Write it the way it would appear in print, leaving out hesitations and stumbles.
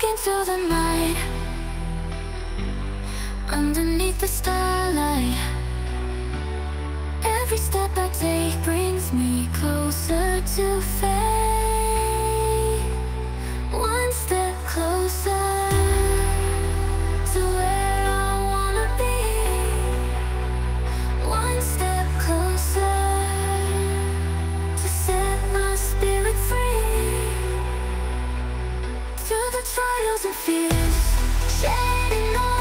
into the night, underneath the starlight. Every step I take brings me closer to fate. One step closer to where I wanna be. One step closer to set my spirit free. Through the trials and fears, shedding all